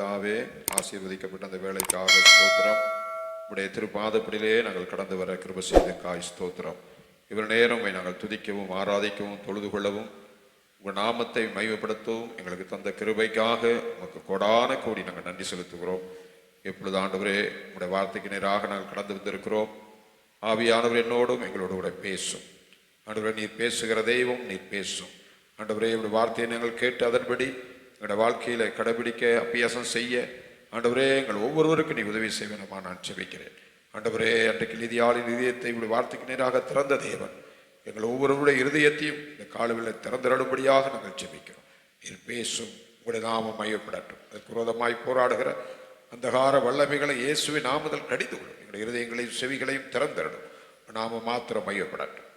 பிதாவே, ஆசீர்வதிக்கப்பட்ட அந்த வேலைக்காக ஸ்தோத்திரம். உடைய திருப்பாதப்படியிலே நாங்கள் கடந்து வர கிருபை செய்ததுக்காய் ஸ்தோத்திரம். இவர் நேரமை நாங்கள் துதிக்கவும் ஆராதிக்கவும் தொழுது கொள்ளவும் உங்கள் நாமத்தை மையப்படுத்தவும் எங்களுக்கு தந்த கிருபைக்காக உமக்கு கொடான கோடி நாங்கள் நன்றி செலுத்துகிறோம். எப்பொழுது ஆண்டவரே உங்களுடைய வார்த்தைக்கு நேராக நாங்கள் கடந்து வந்திருக்கிறோம். ஆவியானவர் என்னோடும் எங்களோடு கூட பேசும். ஆண்டவரே, நீர் பேசுகிற தெய்வம், நீர் பேசும். ஆண்டவரே, உங்களுடைய வார்த்தையை நாங்கள் கேட்டு அதன்படி எங்களுடைய வாழ்க்கையில் கடைபிடிக்க அபியாசம் செய்ய ஆண்டவரே எங்கள் ஒவ்வொருவருக்கும் நீ உதவி செய்வேனமா நான் செபிக்கிறேன். ஆண்டவரே, அன்றைக்கு நிதியாளின் இதயத்தை உங்களுடைய வார்த்தைக்கு நேராக திறந்த தேவன் எங்கள் ஒவ்வொருவருடைய இருதயத்தையும் இந்த காலவில் திறந்திரடும்படியாக நாங்கள் செபிக்கிறோம். நீர் பேசும், உங்களுடைய நாமம் மையப்படட்டும். அதற்கு விரோதமாய் போராடுகிற அந்தகார வல்லமைகளை இயேசுவின் நாமத்தில் கடித்து கொள்ளும். எங்களுடைய இருதயங்களையும் செவிகளையும் திறந்திரடும். நாம மாத்திரம் மையப்படட்டும்.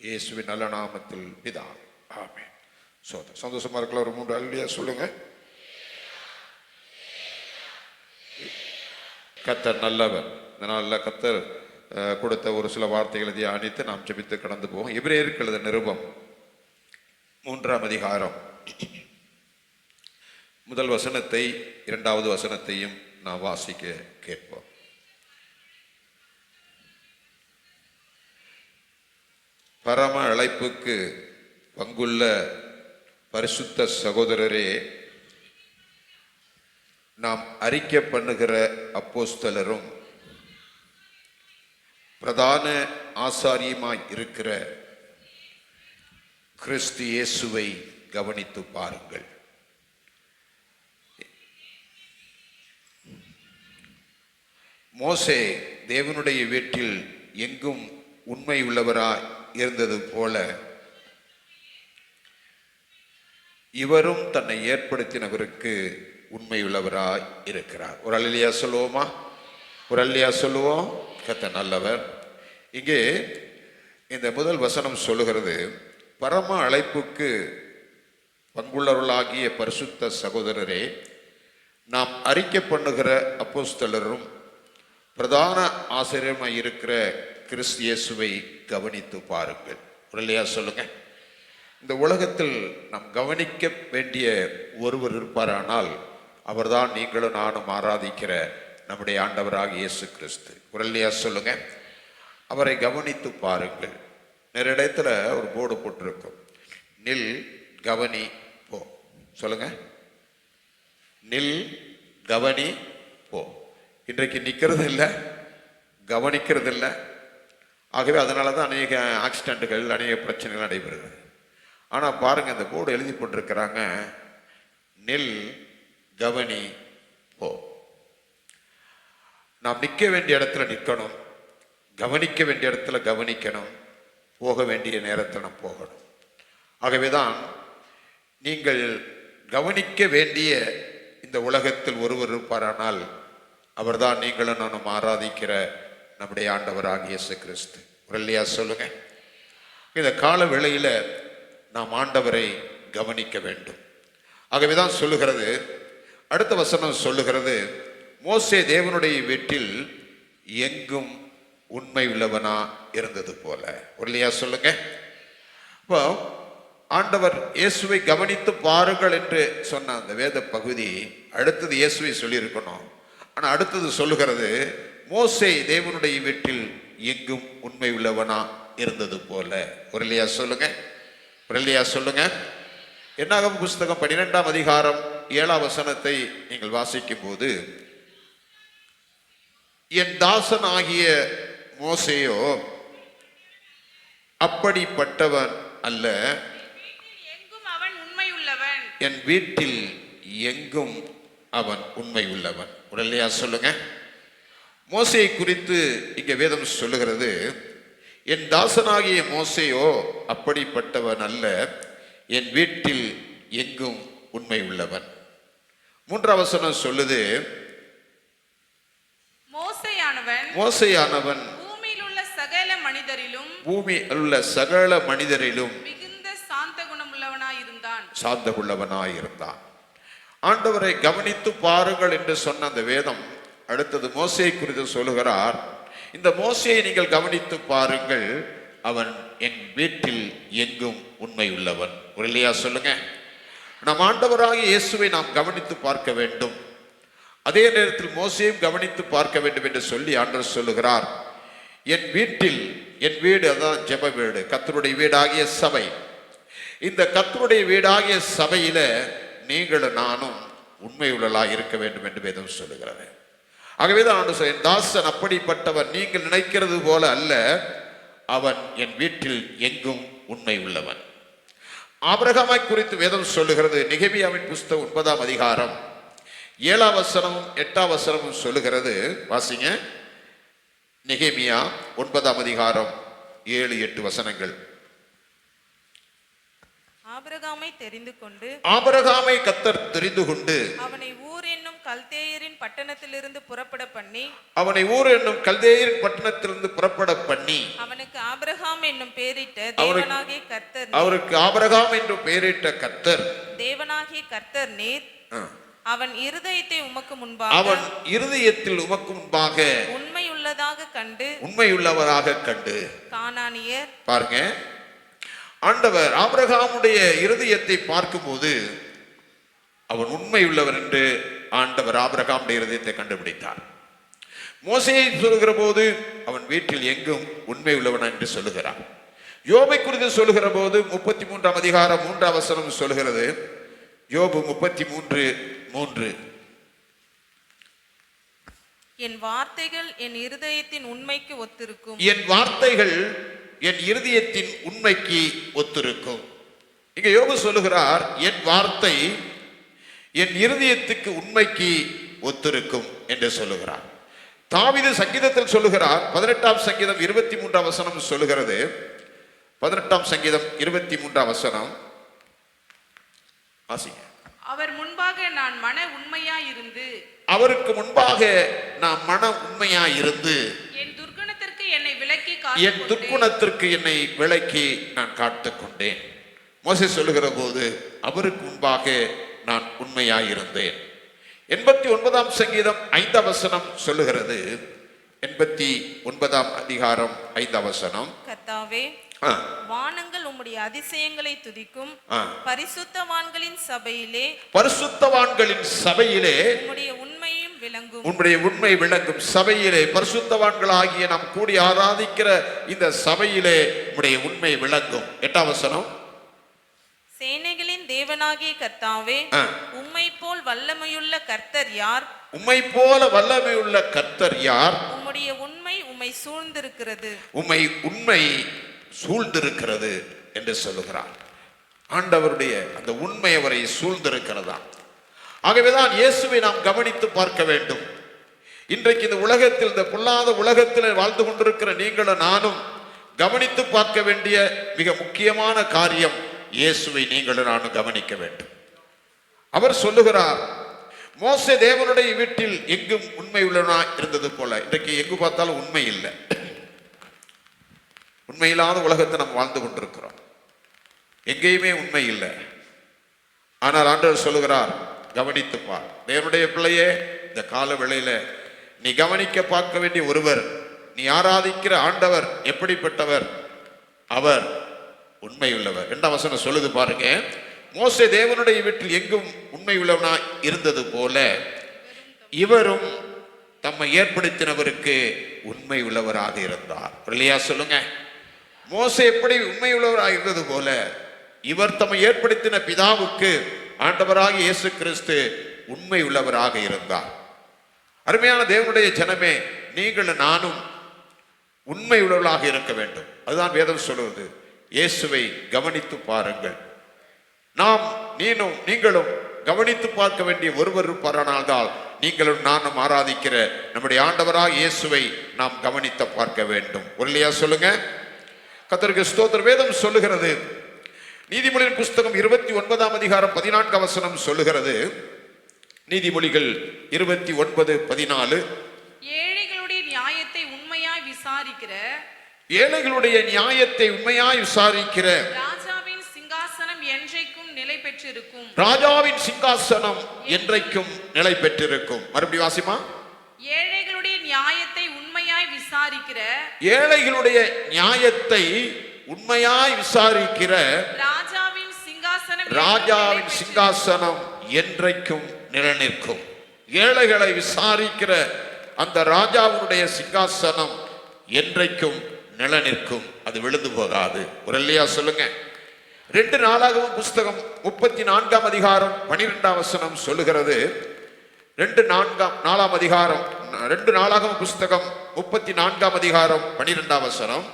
இயேசுவின் நல்ல நாமத்தில் பிதாவே, ஆமென். சந்தோஷமா இருக்கல. ஒரு 3 அல்லேலூயா சொல்லுங்க. கர்த்தர் நல்லவர். இதனால கர்த்தர் கொடுத்த ஒரு சில வார்த்தைகளை தியானித்து நாம் ஜெபித்து கடந்து போவோம். எபிரேயருக்கு எழுதின நிருபம் 3ஆம் அதிகாரம் 1 வசனத்தை 2வது வசனத்தையும் நாம் வாசிக்க கேட்போம். பரம அழைப்புக்கு பங்குள்ள பரிசுத்த சகோதரரே, நாம் அறிக்கை பண்ணுகிற அப்போஸ்தலரும் பிரதான ஆசாரியமாய் இருக்கிற கிறிஸ்து இயேசுவை கவனித்து பாருங்கள். மோசே தேவனுடைய வீட்டில் எங்கும் உண்மை உள்ளவராய் இருந்தது போல இவரும் தன்னை ஏற்படுத்தினவருக்கு உண்மையுள்ளவராய் இருக்கிறார். ஒரு அல்லேலூயா சொல்லுவோமா? ஒரு அல்லேலூயா சொல்லுவோம். கர்த்தர் நல்லவர். இங்கே இந்த முதல் வசனம் சொல்லுகிறது, பரம அழைப்புக்கு பங்குள்ளவர்களாகிய பரிசுத்த சகோதரரே, நாம் அறிக்கை பண்ணுகிற அப்போஸ்தலரும் பிரதான ஆசிரியமாய் இருக்கிற கிறிஸ்து இயேசுவை கவனித்து பாருங்கள். ஒரு அல்லேலூயா சொல்லுங்க. இந்த உலகத்தில் நாம் கவனிக்க வேண்டிய ஒருவர் இருப்பாரானால் அவர்தான் நீங்களும் நானும் ஆராதிக்கிற நம்முடைய ஆண்டவராக இயேசு கிறிஸ்து. ஒரு அல்லேலூயா சொல்லுங்க. அவரை கவனித்து பாருங்கள். நிறைய இடத்துல ஒரு போர்டு போட்டிருக்கும், நில் கவனி போ. சொல்லுங்க, நில் கவனி போ. இன்றைக்கு நிற்கிறது இல்லை, கவனிக்கிறது இல்லை. ஆகவே அதனால தான் அநேக ஆக்சிடென்ட்டுகள், அநேக பிரச்சனைகள் நடைபெறுகிறது. ஆனால் பாருங்க, இந்த போர்டு எழுதி போட்டிருக்கிறாங்க, நில் கவனி போ. நாம் நிற்க வேண்டிய இடத்துல நிற்கணும், கவனிக்க வேண்டிய இடத்துல கவனிக்கணும், போக வேண்டிய நேரத்தில் நாம் போகணும். ஆகவே தான் நீங்கள் கவனிக்க வேண்டிய இந்த உலகத்தில் ஒருவர் இருப்பாரானால் அவர்தான் நீங்களும் நானும் ஆராதிக்கிற நம்முடைய ஆண்டவராக இயேசு கிறிஸ்து. ஒரு அல்லேலூயா சொல்லுங்க. இந்த கால வேளையில் நாம் ஆண்டவரை கவனிக்க வேண்டும். ஆகவே தான் சொல்லுகிறது, அடுத்த வசனம் சொல்லுகிறது, மோசே தேவனுடைய வீட்டில் எங்கும் உண்மை உள்ளவனா இருந்தது போல. ஒரு அல்லேலூயா சொல்லுங்க. இப்போ ஆண்டவர் இயேசுவை கவனித்து பாருங்கள் என்று சொன்ன அந்த வேத பகுதி அடுத்தது இயேசுவை சொல்லியிருக்கணும். ஆனால் அடுத்தது சொல்லுகிறது, மோசே தேவனுடைய வீட்டில் எங்கும் உண்மை உள்ளவனா இருந்தது போல. ஒரு அல்லேலூயா சொல்லுங்க. ஒரு அல்லேலூயா சொல்லுங்க. என்னாகும் புஸ்தகம் 12ஆம் அதிகாரம் 7ஆம் வசனத்தை நீங்கள் வாசிக்கும் போது, என் தாசன் ஆகிய மோசேயோ அப்படிப்பட்டவன் அல்ல, என் வீட்டில் எங்கும் அவன் உண்மை உள்ளவன். ஒரு அல்லேலூயா சொல்லுங்க. மோசேயை குறித்து இங்க வேதம் சொல்லுகிறது, என் தாசனாகிய மோசேயோ அப்படிப்பட்டவன் அல்ல, என் வீட்டில் எங்கும் உண்மை உள்ளவன். 3ஆம் வசனம் சொல்லுது, மோசேயானவன் பூமியில் உள்ள சகல மனிதரிலும் மிகுந்த சாந்த குணமுள்ளவனாயிருந்தான். ஆண்டவரை கவனித்து பாருங்கள் என்று சொன்ன அந்த வேதம் அடுத்தது மோசேயை குறித்து சொல்லுகிறார், இந்த மோசேயை நீங்கள் கவனித்து பாருங்கள், அவன் என் வீட்டில் எங்கும் உண்மை உள்ளவன். ஒரு அல்லேலூயா சொல்லுங்க. நம் ஆண்டவராகிய இயேசுவை நாம் கவனித்து பார்க்க வேண்டும். அதே நேரத்தில் மோசேயும் கவனித்து பார்க்க வேண்டும் என்று சொல்லி ஆண்டவர் சொல்லுகிறார், என் வீட்டில், என் வீடு அதான் ஜெப வீடு, கர்த்தருடைய வீடாகிய சபை, இந்த கர்த்தருடைய வீடாகிய சபையில நீங்களும் நானும் உண்மையுள்ளலாக இருக்க வேண்டும் என்று வேதம் சொல்லுகிறது. ஆகவேதான் ஆண்டவர் என் தாசன் அப்படிப்பட்டவன், நீங்கள் நினைக்கிறது போல அல்ல, அவன் என் வீட்டில் எங்கும் உண்மை உள்ளவன். ஆபிரகாமை குறித்து வேதம் சொல்லுகிறது. நெகேமியாவின் புஸ்தகம் 9ஆம் அதிகாரம் 7ஆம் வசனமும் 8ஆம் வசனமும் சொல்லுகிறது. வாசிங்க. நெகேமியா 9ஆம் அதிகாரம் 7, 8 வசனங்கள். ஆபிரகாமை தெரிந்து கொண்டு, ஆபிரகாமை கர்த்தர் தெரிந்து கொண்டு அவனை ஊர் என்னும் கல்தேயரின் பட்டணத்திலிருந்து புறப்பட பண்ணி, அவனை ஊர் என்னும் கல்தேயரின் பட்டணத்திலிருந்து புறப்பட பண்ணி, அவனுக்கு ஆபிரகாம் என்னும் பெயரிட்ட தேவனாகிய கர்த்தர், அவருக்கு ஆபிரகாம் என்று பெயரிட்ட கர்த்தர், தேவனாகிய கர்த்தர் நீர் அவன் இருதயத்தை உமக்கு முன்பாக, அவன் இருதயத்தில் உமக்கு முன்பாக உண்மையுள்ளதாக கண்டு, உண்மையுள்ளவராக கண்டு. கானானியர் பாருங்க, ஆண்டவர் ஆபிரகாமுடைய இருதயத்தை பார்க்கும்போது அவன் உண்மையுள்ளவர் என்று ஆண்டவர் ஆபிரகாமுடைய இருதயத்தை கண்டுபிடித்தார். மோசேயை சொல்லுகிற போது அவன் வீட்டில் எங்கும் உண்மை உள்ளவன் என்று சொல்லுகிறார். யோபை குறித்து சொல்லுகிற போது 33ஆம் அதிகாரம் 3ஆம் வசனம் சொல்லுகிறது. யோபு 33:3, என் வார்த்தைகள் என் இருதயத்தின் உண்மைக்கு ஒத்திருக்கும், என் வார்த்தைகள் என் இருதயத்தின் உண்மைக்கு ஒத்திருக்கும். இங்க யோபு சொல்லுகிறார், என் வார்த்தை என் இருதயத்துக்கு உண்மைக்கு ஒத்திருக்கும் என்று சொல்லுகிறார். தாவீது சங்கீதத்தில் சொல்லுகிறார், 18ஆம் சங்கீதம் 23ஆம் வசனம் சொல்லுகிறது. 18ஆம் சங்கீதம் 23ஆம் வசனம் வாசிங்க. அவர் முன்பாக நான் மன உண்மையாயிருந்து, அவருக்கு முன்பாக நான் மன உண்மையாயிருந்து, என் துர்க்குணத்திற்கு என்னை விலக்கி, என் துர்க்குணத்திற்கு என்னை விலக்கி நான் காத்துக் கொண்டேன். மோசே சொல்லுகிற போது அவருக்கு முன்பாக நான் உண்மையாயிருந்தேன். 89ஆம் சங்கீதம் 5ஆம் வசனம் சொல்லுகிறது. 89ஆம் அதிகாரம் 5ஆம் வசனம், கர்த்தாவே வானங்கள் உம்முடைய அதிசயங்களை துதிக்கும், பரிசுத்தவான்களின் சபையிலே, பரிசுத்தவான்களின் சபையிலே உம்முடைய உண்மையும் விளங்கும், உம்முடைய உண்மை விளங்கும். சபையிலே பரிசுத்தவான்களாகிய நாம் கூடி ஆராதிக்கிற இந்த சபையிலே உம்முடைய உண்மை விளங்கும். 8ஆம் வசனம், சேனைகளின் தேவனாகிய கர்த்தாவே, உம்மை போல் வல்லமையுள்ள கர்த்தர் யார்? உம்மை போல வல்லமையுள்ள கர்த்தர் யார்? உம்முடைய உண்மை உம்மை சூழ்ந்திருக்கிறது, உம்மை உண்மை சூழ்ந்திருக்கிறது என்று சொல்லுகிறார். ஆண்டவருடைய அந்த உண்மை அவரை சூழ்ந்திருக்கிறதா. ஆகவேதான் இயேசுவை நாம் கவனித்து பார்க்க வேண்டும். இன்றைக்கு இந்த உலகத்தில், இந்த பொல்லாத உலகத்தில் வாழ்ந்து கொண்டிருக்கிற நீங்களும் நானும் கவனித்து பார்க்க வேண்டிய மிக முக்கியமான காரியம், இயேசுவை நீங்களும் நானும் கவனிக்க வேண்டும். அவர் சொல்லுகிறார், மோசே தேவனுடைய வீட்டில் எங்கும் உண்மை உள்ளவனா இருந்தது போல. இன்றைக்கு எங்கு பார்த்தாலும் உண்மை இல்லை. உண்மையில்லாத உலகத்தை நம்ம வாழ்ந்து கொண்டிருக்கிறோம். எங்கேயுமே உண்மை இல்லை. ஆனால் ஆண்டவர் சொல்லுகிறார், கவனித்துப்பார். தேவனுடைய பிள்ளையே, இந்த கால வேளையில நீ கவனிக்க பார்க்க வேண்டிய ஒருவர், நீ ஆராதிக்கிற ஆண்டவர் எப்படிப்பட்டவர்? அவர் உண்மையுள்ளவர். 2ஆம் வசனம் சொல்லுது பாருங்க, மோசே தேவனுடைய வீட்டில் எங்கும் உண்மை உள்ளவனா இருந்தது போல இவரும் தம்மை ஏற்படுத்தினவருக்கு உண்மை உள்ளவராக இருந்தார். இல்லையா? சொல்லுங்க. மோசே எப்படி உண்மை உள்ளவராக இருந்தது போல இவர் தம்மை ஏற்படுத்தின பிதாவுக்கு ஆண்டவராக இயேசு கிறிஸ்து உண்மை உள்ளவராக இருந்தார். அருமையான தேவனுடைய ஜனமே, நீங்கள் நானும் உண்மை உள்ளவர்களாக இருக்க வேண்டும். அதுதான் வேதம் சொல்வது. இயேசுவை கவனித்து பாருங்கள். நாம் நீங்களும் கவனித்து பார்க்க வேண்டிய ஒருவர் இருப்பாரானால் நீங்களும் நானும் ஆராதிக்கிற நம்முடைய ஆண்டவராக இயேசுவை நாம் கவனித்து பார்க்க வேண்டும். இல்லையா? சொல்லுங்க. கர்த்தருக்கு ஸ்தோத்திரம். வேதம் சொல்லுகிறது, நீதிமொழியின் புஸ்தகம் 29ஆம் அதிகாரம் 14ஆம் வசனம் சொல்லுகிறது. நீதிமொழிகள் 29:14, ஏழைகளுடைய நியாயத்தை உண்மையாய் விசாரிக்கிற, ஏழைகளுடைய நியாயத்தை உண்மையாய் விசாரிக்கிற ராஜாவின் சிங்காசனம் என்றைக்கும் நிலை பெற்றிருக்கும், ராஜாவின் சிங்காசனம் என்றைக்கும் நிலை பெற்றிருக்கும். மறுபடியும் வாசிமா. ஏழைகளுடைய நியாயத்தை உண்மையாய் விசாரிக்கிற, ஏழைகளுடைய நியாயத்தை உண்மையாய் விசாரிக்கிற ராஜாவின் சிங்காசனம், ராஜாவின் சிங்காசனம் என்றைக்கும் நிலைநிற்கும். ஏழைகளை விசாரிக்கிற அந்த ராஜாவுடைய சிங்காசனம் என்றைக்கும் நிலநிற்கும், அது விழுந்து போகாது. ஒரு இல்லையா சொல்லுங்க. 2 நாளாகமம் புஸ்தகம் 34ஆம் அதிகாரம் 12ஆம் வசனம் சொல்லுகிறது. 2 நாளாகமம் புஸ்தகம் 34ஆம் அதிகாரம் 12ஆம் வசனம்.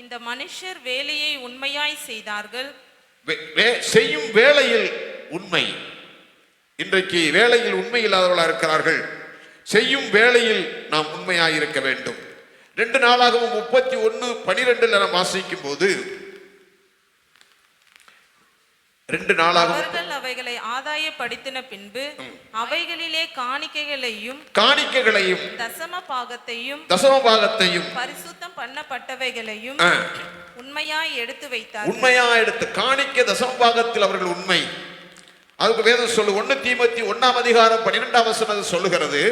இந்த மனுஷர் வேலையை உண்மையாய் செய்தார்கள். செய்யும் வேளையில் உண்மை. இன்றைக்கு வேலையில் உண்மை இல்லாதவர்களாக இருக்கிறார்கள். செய்யும் வேளையில் நாம் உண்மையாய் இருக்க வேண்டும். 2 நாளாகவும் 31:12 நாம் வாசிக்கும் போது 2 நாளாகவும் அவர்கள் அவைகளை ஆதாயப்படுத்தின பின்பு அவைகளிலே காணிக்கைகளையும் தசம பாகத்தையும் பரிசுத்தம் பண்ணப்பட்டவைகளையும் உண்மையாய் எடுத்து வைத்தார். உண்மையாய் எடுத்து காணிக்க தசம பாகத்தில் அவர்கள் உண்மை. அதுக்கு வேதம் சொல்லு 1 தீமோத்தேயு 1ஆம் அதிகாரம் 12ஆம் வசனம் சொல்லுகிறது.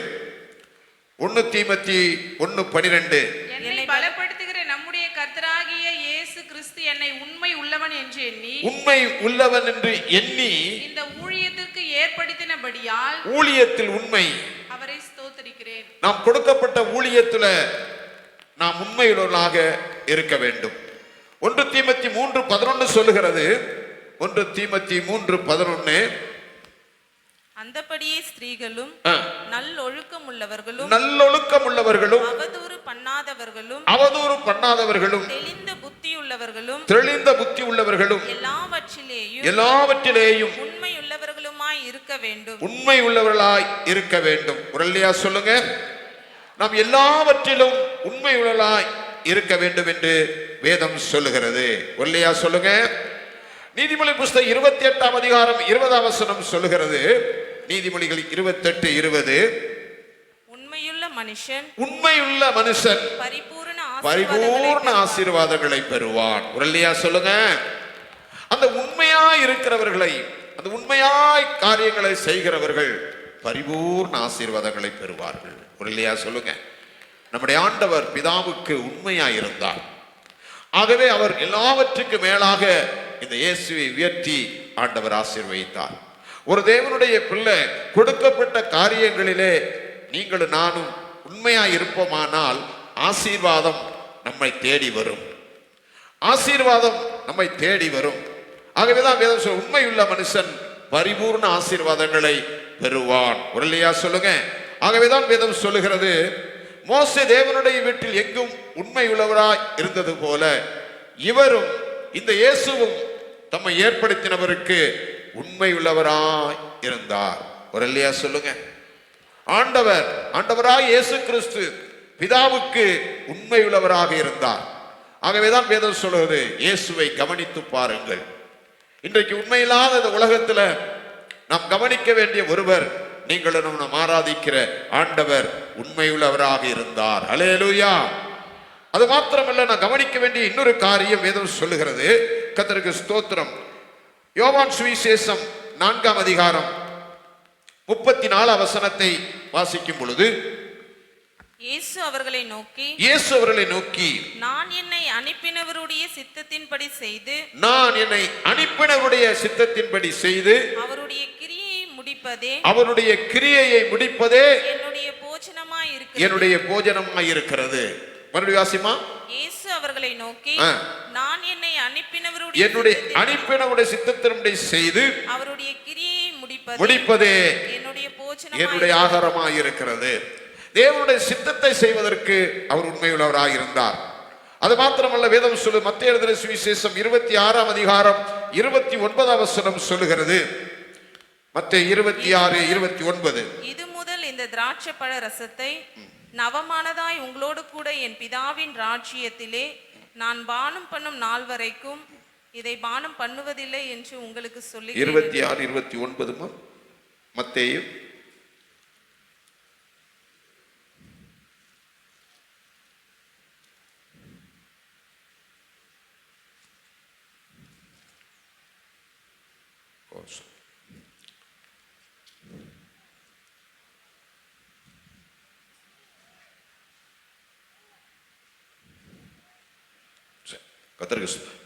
1 தீமோத்தேயு 1:12. என்னை பலப்படுத்துகிற நம்முடைய கர்த்தராகிய இயேசு கிறிஸ்து என்னை உண்மை உள்ளவன் என்று எண்ணி இந்த ஊழியத்திற்கு ஏற்படுத்தினபடியால் ஊழியத்தில் உண்மை அவரை ஸ்தோத்திரிக்கிறேன். நாம் கொடுக்கப்பட்ட ஊழியத்தில் நாம் உண்மையுள்ளவர்களாக இருக்க வேண்டும். 1 தீமோத்தேயு 3:11 சொல்லுகிறது. 1 தீமோத்தேயு 3:11. அந்தபடியே ஸ்திரீகளும் நல்லொழுக்கம் உள்ளவர்களும் அவதூறு பண்ணாதவர்களும் தெளிந்த புத்தி உள்ளவர்களும் எல்லாவற்றிலேயும் உண்மையுள்ளவர்களாய் இருக்க வேண்டும். உரல்லையா சொல்லுங்க. நாம் எல்லாவற்றிலும் உண்மையுள்ளவர்களாய் இருக்க வேண்டும் என்று வேதம் சொல்லுகிறது. உரல்லையா சொல்லுங்க. நீதிமொழி புஸ்தகம் 28ஆம் அதிகாரம் 20ஆம் வசனம் சொல்லுகிறது. நீதிமொழிகள் 28:20. உண்மையுள்ள மனுஷன் பரிபூர்ண ஆசீர்வாதங்களை பெறுவான். உரல்லையா சொல்லுங்க. அந்த உண்மையாய் இருக்கிறவர்களை, அந்த உண்மையாய் காரியங்களை செய்கிறவர்கள் பரிபூர்ண ஆசீர்வாதங்களை பெறுவார்கள். உரல்லையா சொல்லுங்க. நம்முடைய ஆண்டவர் பிதாவுக்கு உண்மையாய் இருந்தார். ஆகவே அவர் எல்லாவற்றுக்கும் மேலாக இந்த இயேசுவை உயர்த்தி ஆண்டவர் ஆசீர்வதித்தார். ஒரு தேவனுடைய பிள்ளை கொடுக்கப்பட்ட காரியங்களிலே நீங்களும் நானும் உண்மையாய் இருப்போமானால் ஆசீர்வாதம் நம்மை தேடி வரும். ஆகவேதான் வேதம் சொல்ல உண்மையுள்ள மனுஷன் பரிபூர்ண ஆசீர்வாதங்களை பெறுவான். உரல்லையா சொல்லுங்க. ஆகவேதான் வேதம் சொல்லுகிறது, மோசே தேவனுடைய வீட்டில் எங்கும் உண்மையுள்ளவராய் இருந்தது போல இவரும் இந்த இயேசுவும் தம்மை ஏற்படுத்தினவருக்கு உண்மையுள்ளவராய் இருந்தார். உரல்லையா சொல்லுங்க. ஆண்டவராய் இயேசு கிறிஸ்து பிதாவுக்கு உண்மையுள்ளவராக இருந்தார். ஆகவேதான் வேதம் சொல்லுவது இயேசுவை கவனித்து பாருங்கள். இன்றைக்கு உண்மையில்லாத இந்த உலகத்தில் நாம் கவனிக்க வேண்டிய ஒருவர், நீங்களும் நாம் ஆராதிக்கிற ஆண்டவர் உண்மையுள்ளவராக இருந்தார். அல்லேலூயா. அது மாத்திரமல்ல, நான் கவனிக்க வேண்டிய இன்னொரு காரியம் வேதம் சொல்லுகிறது. கர்த்தருக்கு ஸ்தோத்திரம். யோவான் சுவிசேஷம் 4ஆம் அதிகாரம் 34ஆம் வசனத்தை வாசிக்கும் பொழுது இயேசு அவர்களை நோக்கி நான் என்னை அனுப்பினவருடைய சித்தத்தின்படி செய்து அவருடைய கிரியையை முடிப்பதே என்னுடைய போஜனமாய் இருக்கிறது. மறுபடியும் வாசிமா. இயேசு அவர்களை நோக்கி நான் என்னை அனுப்பினவருடைய சித்தத்தின்படி செய்து அவருடைய கிரியையை முடிப்பதே என்னுடைய ஆகாரமாய் இருக்கிறது. தேவனுடைய சித்தத்தை செய்வதற்கு அவர் உண்மையுள்ளவராக இருந்தார். அது மாத்திரமல்ல, வேதம் சொல்லு மத்தேயு எழுதின சுவிசேஷம் 26ஆம் அதிகாரம் 29ஆம் வசனம் சொல்லுகிறது. மத்தேயு 26:29. இது முதல் இந்த திராட்சை பழ ரசத்தை நவமானதாய் உங்களோடு கூட என் பிதாவின் ராஜ்யத்திலே நான் பானம் பண்ணும் நாள் வரைக்கும் இதை பானம் பண்ணுவதில்லை என்று உங்களுக்கு சொல்லி 26:29 மத்தேயு.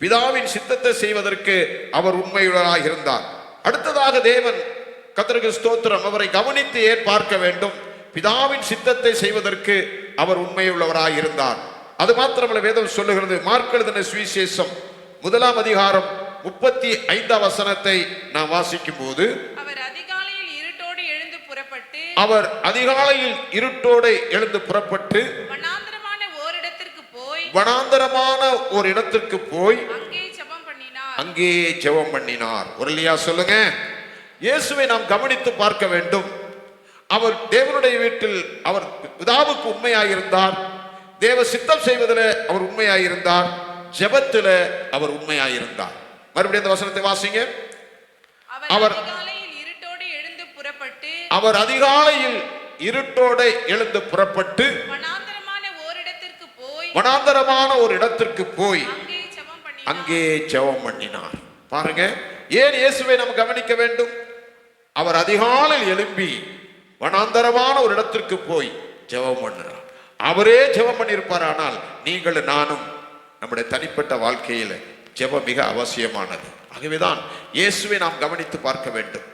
பிதாவின் சித்தத்தை செய்வதற்கு அவர் உண்மையுள்ளவராக இருந்தார். அடுத்ததாக தேவன் கர்த்தருக்கு ஸ்தோத்திரம். அவரை கவனித்து ஏன் பார்க்க வேண்டும்? பிதாவின் சித்தத்தை செய்வதற்கு அவர் உண்மையுள்ளவராய் இருந்தார். அது மாத்திரமல்ல, வேதம் சொல்லுகிறது, மார்க் எழுதின சுவிசேஷம் 1 அதிகாரம் 35 வசனத்தை நாம் வாசிக்கும் போது, அவர் அதிகாலையில் இருட்டோடு எழுந்து புறப்பட்டு அவர் அதிகாலையில் இருட்டோடு எழுந்து புறப்பட்டு வனாந்தரமான ஒரு இடத்திற்கு போய் அங்கே ஜெபம் பண்ணினார். அங்கே ஜெபம் பண்ணினார். ஒரு இல்லையா சொல்லுங்க. இயேசுவை நாம் கவனித்து பார்க்க வேண்டும். அவர் தேவனுடைய வீட்டில் அவர் பிதாவுக்கு உண்மையாயிருந்தார். தேவ சித்தம் செய்வதில் அவர் உண்மையாயிருந்தார். ஜெபத்தில் அவர் உண்மையாயிருந்தார். மறுபடியும் அந்த வசனத்தை வாசிங்க. அவர் அதிகாலையில் இருட்டோடு எழுந்து புறப்பட்டு அவர் அதிகாலையில் இருட்டோடு எழுந்து புறப்பட்டு வனாந்தரமான ஒரு இடத்திற்கு போய் அங்கே ஜெபம் பண்ணினார். பாருங்க, ஏன் இயேசுவை நாம் கவனிக்க வேண்டும்? அவர் அதிகாலையில் எழும்பி வனாந்தரமான ஒரு இடத்திற்கு போய் ஜெபம் பண்ணினார். அவரே ஜெபம் பண்ணியிருப்பார். ஆனால் நீங்கள் நானும் நம்முடைய தனிப்பட்ட வாழ்க்கையில் ஜெபம் மிக அவசியமானது. ஆகவேதான் இயேசுவை நாம் கவனித்து பார்க்க வேண்டும்.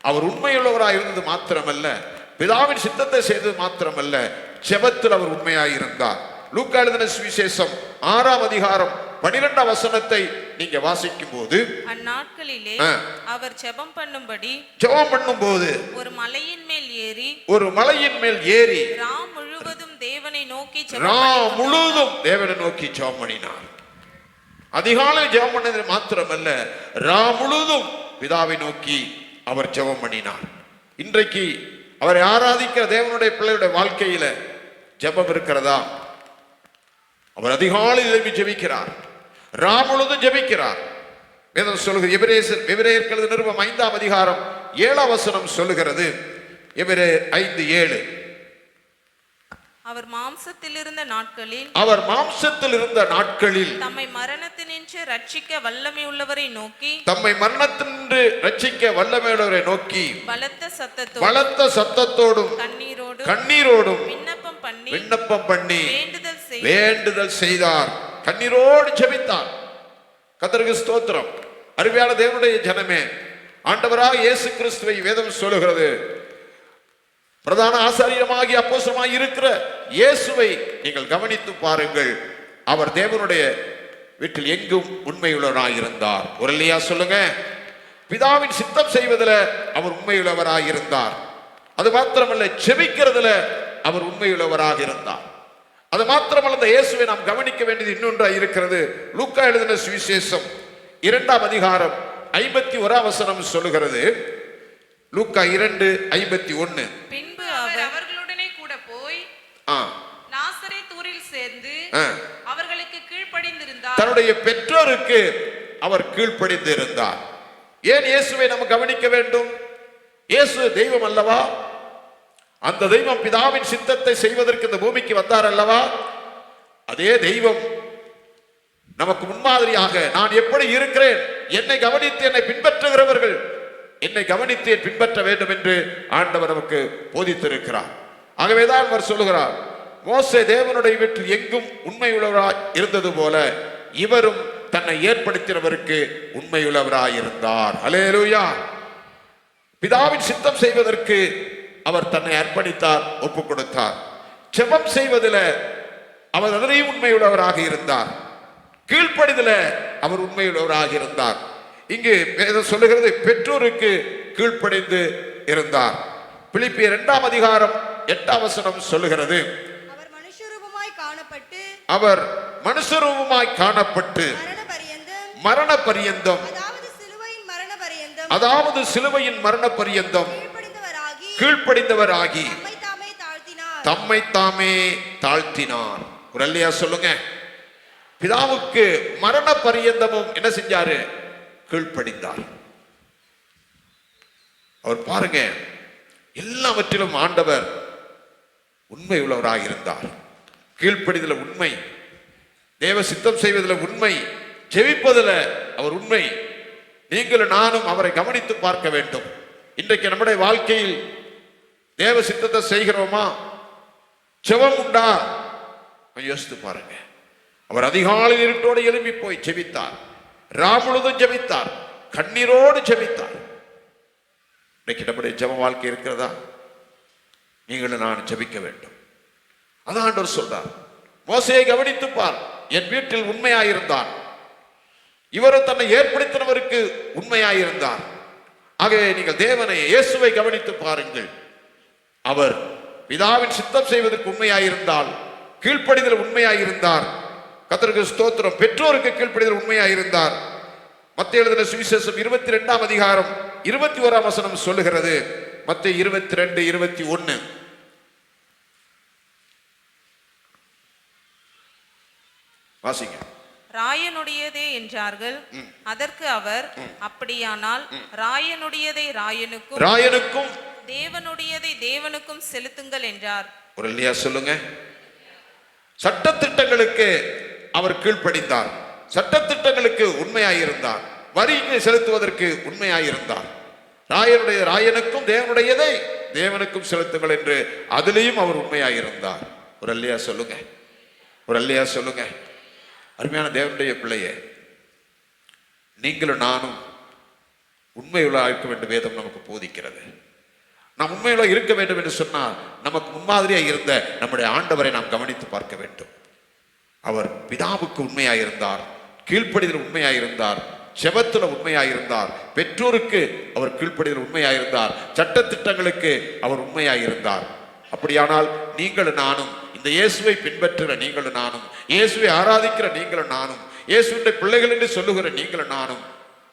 அவர் உண்மையுள்ளவராக இருந்தது மாத்திரமல்ல, பிதாவின் சித்தத்தை செய்தது மாத்திரமல்ல, ஜெபத்தில் அவர் உண்மையாயிருந்தார். லூக்கா எழுதின சுவிசேஷம் 6 அதிகாரம் 12 வசனத்தை நீங்க வாசிக்கும் போது, அந்நாட்களிலே அவர் ஜெபம் பண்ணும்போது ஒரு மலையின் மேல் ஏறி ராம் முழுவதும் தேவனை நோக்கி ஜெபம் பண்ணினார். அதிகாலை ஜெபம் பண்ணது மாத்திரமல்ல, ராம் முழுவதும் பிதாவை நோக்கி அவர் ஜெபம் பண்ணினார். இன்றைக்கு அவரை ஆராதிக்கிற தேவனுடைய பிள்ளையுடைய வாழ்க்கையில ஜெபம் இருக்கிறதா? அவர் அதிகாலையில் எழுப்பி ஜெபிக்கிறார், ராம் முழுவதும் ஜெபிக்கிறார். வேதம் சொல்லுகிறது, எபிரேயர் நிருபம் 5 அதிகாரம் 7 வசனம் சொல்லுகிறது. எபிரேயர் 5:7, அவர் மாம்சத்தில் இருந்த நாட்களில் தம்மை மரணத்தினின்று ரட்சிக்க வல்லமை உள்ளவரை நோக்கி பலத்த சத்தத்தோடும் கண்ணீரோடும் விண்ணப்பம் பண்ணி வேண்டுதல் செய்தார். கண்ணீரோடு ஜெபித்தார். கர்த்தருக்கு ஸ்தோத்திரம். அருமையான தேவனுடைய ஜனமே, ஆண்டவராக இயேசு கிறிஸ்துவை வேதம் சொல்லுகிறது, பிரதான ஆசாரியமாகி அப்போஸ்தலனாய் இருக்கிற இயேசுவை நீங்கள் கவனித்து பாருங்கள். அவர் தேவனுடைய வீட்டில் எங்கும் உண்மையுள்ளவராய் இருந்தார். ஒரு இல்லையா சொல்லுங்க. பிதாவின் சித்தம் செய்வதில் அவர் உண்மையுள்ளவராக இருந்தார். அது மாத்திரமல்ல, ஜெபிக்கிறதுல அவர் உண்மையுள்ளவராக இருந்தார். அது மாத்திரமல்ல, இந்த இயேசுவை நாம் கவனிக்க வேண்டியது இன்னொன்றாக இருக்கிறது. லூக்கா எழுதின சுவிசேஷம் 2 அதிகாரம் 51 வசனம் சொல்லுகிறது. லூக்கா 2:51, பின்பு அவர் அவர்களுடனே கூட போய் நாசரேத்தூரில் சேர்ந்து அவர்களுக்கு கீழ்ப்படிந்திருந்தார். தன்னுடைய பெற்றோருக்கு அவர் கீழ்ப்படிந்திருந்தார். ஏன் இயேசுவை நாம் கவனிக்க வேண்டும்? இயேசு தெய்வம் அல்லவா? அந்த தெய்வம் பிதாவின் சித்தத்தை செய்வதற்கு இந்த பூமிக்கு வந்தார் அல்லவா? அதே தெய்வம் நமக்கு முன்மாதிரியாக, நான் எப்படி இருக்கிறேன், என்னை கவனித்து என்னை பின்பற்றுகிறவர்கள் என்னை கவனித்து பின்பற்ற வேண்டும் என்று ஆண்டவர் நமக்கு போதித்திருக்கிறார். ஆகவேதான் அவர் சொல்லுகிறார், மோசே தேவனுடைய வீட்டில் எங்கும் உண்மையுள்ளவராய் இருந்தது போல இவரும் தன்னை ஏற்படுத்தினவருக்கு உண்மையுள்ளவராய் இருந்தார். அல்லேலூயா. பிதாவின் சித்தம் செய்வதற்கு அவர் தன்னை அர்ப்பணித்தார், ஒப்புக் கொடுத்தார். ஜெபம் செய்வதில் அவர் அதிலேயும் உண்மையுள்ளவராக இருந்தார். கீழ்ப்படிதல அவர் உண்மையுள்ளவராக இருந்தார். இங்கு வேதம் சொல்லுகிறது, பெற்றோருக்கு கீழ்ப்படிந்து இருந்தார். பிலிப்பியர் 2 அதிகாரம் 8 வசனம் சொல்லுகிறது, அவர் மனுஷரூபமாய் காணப்பட்டு மரண பரியந்தம், அதாவது சிலுவையின் மரண பரியந்தம் கீழ்ப்படிந்தவராகி தம்மை தாமே தாழ்த்தினார். ஒரு அல்லையா சொல்லுங்க. பிதாவுக்கு மரண பரியந்தமும் என்ன செஞ்சாரு? கீழ்ப்படிந்தார். அவர் பாருங்க, எல்லாவற்றிலும் ஆண்டவர் உண்மை உள்ளவராக இருந்தார். கீழ்ப்படிதல உண்மை, தேவ சித்தம் செய்வதில் உண்மை, ஜெபிப்பதில் அவர் உண்மை. நீங்களும் நானும் அவரை கவனித்து பார்க்க வேண்டும். இன்றைக்கு நம்முடைய வாழ்க்கையில் தேவ சித்தத்தை செய்கிறோமா? ஜெபம் உண்டா? யோசித்து பாருங்க. அவர் அதிகாலை இருட்டோடு எழும்பி போய் ஜெபித்தார், ராம் முழுதும் ஜெபித்தார், கண்ணீரோடு ஜெபித்தார். இன்னைக்கு நம்முடைய ஜெப வாழ்க்கை இருக்கிறதா? நீங்களும் நான் ஜெபிக்க வேண்டும். அதான் ஆண்டவர் சொல்றார், மோசேயை கவனித்து பார், என் வீட்டில் உண்மையாயிருந்தான். இவரும் தன்னை ஏற்படுத்தினவருக்கு உண்மையாயிருந்தார். ஆகவே நீங்கள் தேவனை, இயேசுவை கவனித்து பாருங்கள். அவர் பிதாவின் சித்தம் செய்வதற்கு உண்மையாயிருந்தால், கீழ்ப்படிதல் உண்மையாயிருந்தார். கர்த்தருக்கு ஸ்தோத்திரம். பெற்றோருக்கு கீழ்ப்படிதல் உண்மையாயிருந்தார். மத்தேயு எழுதின சுவிசேஷம் 22ஆம் அதிகாரம் 21ஆம் வசனம் சொல்லுகிறது. மத்தேயு 22:21 வாசிங்க. ராயனுடையதே என்றார்கள். அதற்கு அவர், அப்படியானால் ராயனுடையதை ராயனுக்கும் தேவனுடையதை தேவனுக்கும் செலுத்துங்கள் என்றார். ஒரு இல்லையா சொல்லுங்க. சட்டத்திட்டங்களுக்கு அவர் கீழ்ப்படிந்தார். சட்டத்திட்டங்களுக்கு உண்மையாயிருந்தார். வரிக்கு செலுத்துவதற்கு உண்மையாயிருந்தார். ராயனுடைய ராயனுக்கும் தேவனுடையதை தேவனுக்கும் செலுத்துங்கள் என்று அதிலேயும் அவர் உண்மையாயிருந்தார். ஒரு இல்லையா சொல்லுங்க. ஒரு இல்லையா சொல்லுங்க. அருமையான தேவனுடைய பிள்ளையே, நீங்களும் நானும் உண்மையுள்ள இருக்க வேண்டும். வேதம் நமக்கு போதிக்கிறது. நாம் உண்மையுள்ள இருக்க வேண்டும் என்று சொன்னால் நமக்கு முன்மாதிரியாக இருந்த நம்முடைய ஆண்டவரை நாம் கவனித்து பார்க்க வேண்டும். அவர் பிதாவுக்கு உண்மையாயிருந்தார், கீழ்ப்படிதல் உண்மையாயிருந்தார், ஜெபத்தில் உண்மையாயிருந்தார், பெற்றோருக்கு அவர் கீழ்ப்படிதல் உண்மையாயிருந்தார், சட்டத்திட்டங்களுக்கு அவர் உண்மையாயிருந்தார். அப்படியானால் நீங்களும் நானும், இந்த இயேசுவை பின்பற்றுகிற நீங்களும் நானும், இயேசுவை ஆராதிக்கிற நீங்களும் நானும், இயேசுடைய பிள்ளைகள் என்று சொல்லுகிற நீங்களும் நானும்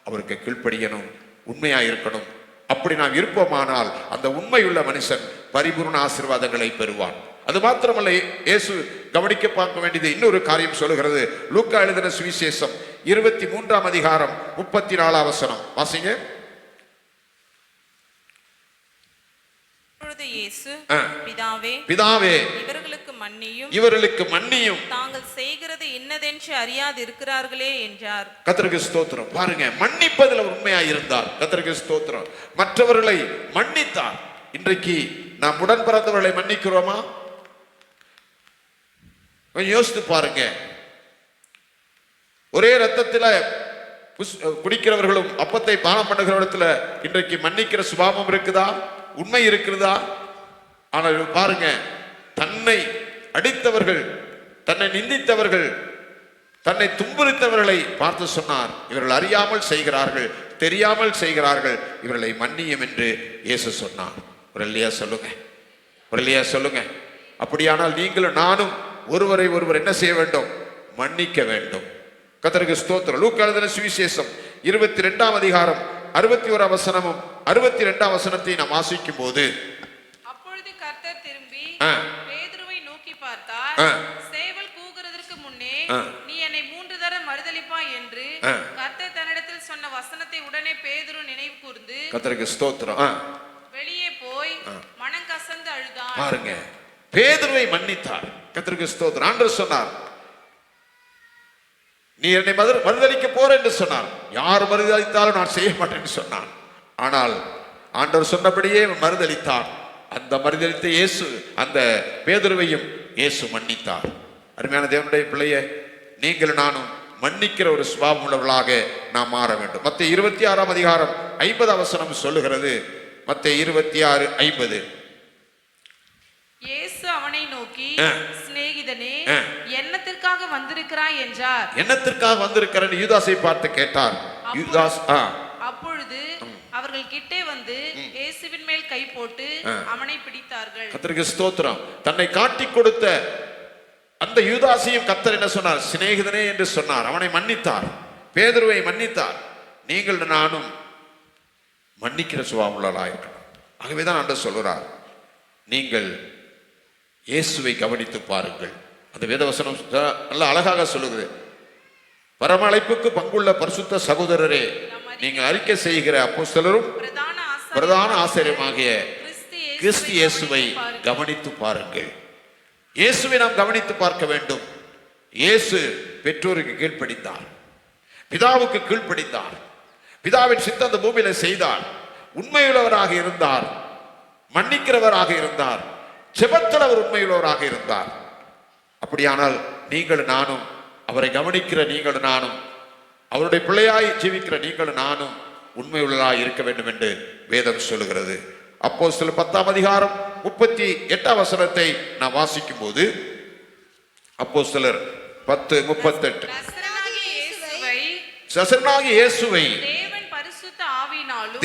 அவருக்கு கீழ்ப்படியணும், உண்மையாயிருக்கணும். அப்படி நாம் இருப்போமானால் அந்த உண்மையுள்ள மனுஷன் பரிபூர்ண ஆசீர்வாதங்களை பெறுவான். அது மாத்திரமல்ல, இயேசு கவனிக்க பார்க்க வேண்டியது இன்னொரு காரியம் சொல்லுகிறது. லூக்கா எழுதின சுவிசேஷம் 23ஆம் அதிகாரம் 34ஆம் வசனம் வாசிங்க. இயேசு, பிதாவே இவர்களுக்கு மன்னியும் தாங்கள் செய்கிறது இன்னதென்று அறியாது இருக்கிறார்களே என்றார். கர்த்தருக்கு ஸ்தோத்திரம். பாருங்க, மன்னிப்பதில் உண்மையாக இருந்தார். கர்த்தருக்கு ஸ்தோத்திரம். மற்றவர்களை மன்னித்தார். இன்றைக்கு நாம் உடன் பிறந்தவர்களை மன்னிக்கிறோமா? கொஞ்சம் யோசித்து பாருங்க. ஒரே ரத்தத்தில் குடிக்கிறவர்களும் அப்பத்தை பானம் பண்ணுகிறவர்கள இன்றைக்கு மன்னிக்கிற சுபாவம் இருக்குதா? உண்மை இருக்கிறதா? ஆனால் பாருங்க, தன்னை அடித்தவர்கள், தன்னை நிந்தித்தவர்கள், தன்னை துன்புறுத்தவர்களை பார்த்து சொன்னார், இவர்கள் அறியாமல் செய்கிறார்கள், தெரியாமல் செய்கிறார்கள், இவர்களை மன்னியும் என்று இயேசு சொன்னார். ஒரு இல்லையா சொல்லுங்க. ஒரு இல்லையா சொல்லுங்க. அப்படியானால் நீங்களும் நானும் ஒருவரை ஒருவர் என்ன செய்ய வேண்டும்? மன்னிக்க வேண்டும். கர்த்தருக்கு ஸ்தோத்திரம். லூக்கா எழுதின சுவிசேஷம் 22ஆம் அதிகாரம் 61ஆம் வசனமும் 62ஆம் வசனத்தை நாம் வாசிக்கும் போது, அப்பொழுது கர்த்தர் திரும்பி பேதுருவை நோக்கி பார்த்தார். சேவல் கூவுகிறதற்கு முன்னே நீ என்னை 3 தரம் மறுதலிப்பாய் என்று கர்த்தர் தன்னிடத்தில் சொன்ன வசனத்தை உடனே பேதுரு நினைவு கூர்ந்து கர்த்தருக்கு ஸ்தோத்திரம் வெளியே போய் மனம் கசந்து அழுதார். பாருங்க, பேதுருவை மன்னித்தார். கர்த்தருக்கு ஸ்தோத்திரம். ஆண்டவர் சொன்னார், நீ என்னை மறுதலிக்க போற என்று சொன்னார். யார் மறுதலித்தாலும் நான் செய்ய மாட்டேன் என்று சொன்னான். ஆனால் ஆண்டவர் சொன்னபடியே மறுதலித்தார். அந்த மறுதலித்த இயேசு அந்த பேதுருவையும் இயேசு மன்னித்தார். அருமையான தேவனுடைய பிள்ளையே, நீங்கள் நானும் மன்னிக்கிற ஒரு சுபாவம் உள்ளவர்களாக நாம் மாற வேண்டும். மத்தேயு 26ஆம் அதிகாரம் 50ஆம் வசனம் சொல்லுகிறது. மத்தேயு 26:50. இயேசு அவனை நோக்கி, சிநேகிதனே, என்னத்திற்காக வந்திருக்கிறாய் என்றார். என்னத்திற்காக வந்திருக்கிறேன் யூதாசை பார்த்து கேட்டார். யூதாஸ் அப்பொழுது அவர்கள் கிட்டே வந்து இயேசுவின் மேல் கை போட்டு அவனை பிடித்தார்கள். கர்த்தருக்கு ஸ்தோத்திரம். தன்னை காட்டி கொடுத்த அந்த யூதாசையும் கர்த்தர் என்ன சொன்னார்? சிநேகிதனே என்று சொன்னார். அவனை மன்னித்தார். பேதுருவை மன்னித்தார். நீங்கள் நானும் மன்னிக்கிற சுபாவம் உள்ளவர்களாயிருக்கணும். ஆகவேதான் ஆண்டவர் சொல்கிறார், நீங்கள் இயேசுவை கவனித்து பாருங்கள். அந்த வேதவசனம் நல்ல அழகாக சொல்லுது. பரம அழைப்புக்கு பங்குள்ள பரிசுத்த சகோதரரே, நீங்கள் அறிக்கை செய்கிற அப்போஸ்தலரும் பிரதான ஆசிரியமாகிய கிறிஸ்து இயேசுவை கவனித்து பாருங்கள். இயேசுவை நாம் கவனித்து பார்க்க வேண்டும். இயேசு பெற்றோருக்கு கீழ்ப்படிந்தார், பிதாவுக்கு கீழ்ப்படிந்தார், பிதாவின் சித்தம் அந்த பூமியில செய்தார், உண்மையுள்ளவராக இருந்தார், மன்னிக்கிறவராக இருந்தார், ஜெபத்தில் அவர் உண்மையுள்ளவராக இருந்தார். அப்படியானால் நீங்கள் நானும், அவரை கவனிக்கிற நீங்கள் நானும், அவருடைய பிள்ளையாய் ஜீவிக்கிற நீங்கள் நானும் உண்மையுள்ளவர்களாய் இருக்க வேண்டும் என்று வேதம் சொல்லுகிறது. அப்போஸ்தலர் 10ஆம் அதிகாரம் 38ஆம் வசனத்தை நான் வாசிக்கும் போது, அப்போஸ்தலர் 10:38, நசரேயனாகிய இயேசுவை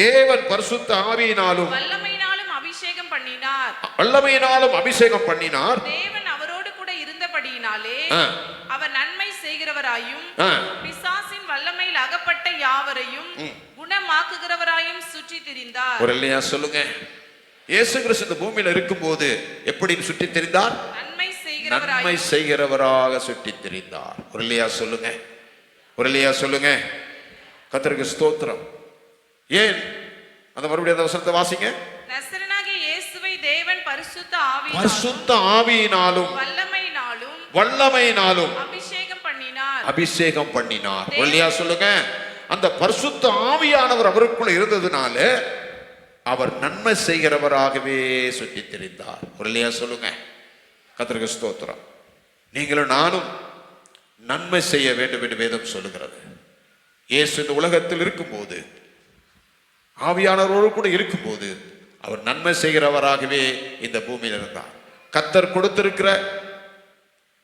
தேவன் பரிசுத்த ஆவியினாலும் வல்லமையினாலும் அபிஷேகம் பண்ணினார். தேவன் அவரோடு கூட இருந்தபடியினாலே அவர் நன்மை செய்கிறவராயும் பிசாசின் வல்லமையில் அகப்பட்ட யாவரையும் குணமாக்குகிறவராயும் சுற்றி திரிந்தார். ஒரு இல்லையா சொல்லுங்க. இயேசு கிறிஸ்து இந்த பூமியில இருக்கும்போது எப்படி சுற்றி திரிந்தார்? நன்மை செய்கிறவராக சுற்றி திரிந்தார். ஒரு இல்லையா சொல்லுங்க. ஒரு இல்லையா சொல்லுங்க. கர்த்தருக்கு ஸ்தோத்திரம். ஏன் அந்த மறுபடியும் அந்த வசனத்தை வாசிங்க. நசரேயனாகிய இயேசுவை தேவன் பரிசுத்த ஆவியினாலும் வல்லமையினாலும் அபிஷேகம் பண்ணினார். ஒரு இல்லையா சொல்லுங்க. அந்த பரிசுத்த ஆவியானவர் அவருக்குள்ள இருந்ததுனால அவர் நன்மை செய்கிறவராகவே சுற்றி திரிந்தார். ஒரு இல்லையா சொல்லுங்க. கர்த்தருக்கு ஸ்தோத்திரம். நீங்களும் நானும் நன்மை செய்ய வேண்டும் என்று வேதம் சொல்லுகிறது. இயேசு இந்த உலகத்தில் இருக்கும்போது, ஆவியானவரோடு கூட இருக்கும்போது அவர் நன்மை செய்கிறவராகவே இந்த பூமியில் இருந்தார். கர்த்தர் கொடுத்திருக்கிற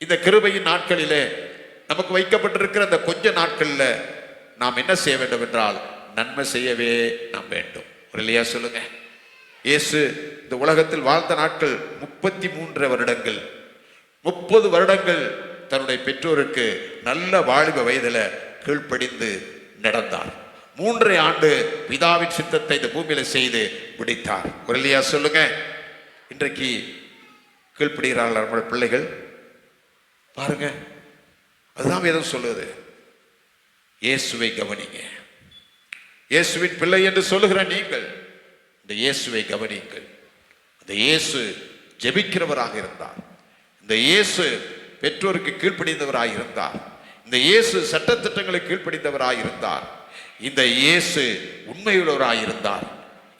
இந்த கிருபையின் நாட்களிலே, நமக்கு வைக்கப்பட்டிருக்கிற இந்த கொஞ்ச நாட்களில் நாம் என்ன செய்ய வேண்டும் என்றால் நன்மை செய்யவே நாம் வேண்டும். ஒரு இல்லையா சொல்லுங்க. இயேசு இந்த உலகத்தில் வாழ்ந்த நாட்கள் 33 வருடங்கள். 30 வருடங்கள் தன்னுடைய பெற்றோருக்கு நல்ல வாலிப வயதில் கீழ்ப்படிந்து நடந்தார். 3 ஆண்டு பிதாவின் சித்தத்தை இந்த பூமியில செய்து முடித்தார். ஒரு இல்லையா சொல்லுங்க. இன்றைக்கு கீழ்ப்படுகிறார்கள் நம்முடைய பிள்ளைகள். பாருங்க, அதுதான் வேதம் சொல்லுது. இயேசுவை கவனிங்க. இயேசுவின் பிள்ளை என்று சொல்லுகிற நீங்கள் இந்த இயேசுவை கவனிங்கள். இந்த இயேசு ஜெபிக்கிறவராக இருந்தார். இந்த இயேசு பெற்றோருக்கு கீழ்ப்படிந்தவராக இருந்தார். இந்த இயேசு சட்டத்திட்டங்களுக்கு கீழ்ப்படிந்தவராக இருந்தார். இந்த இயேசு உண்மையுள்ளவராக இருந்தார்.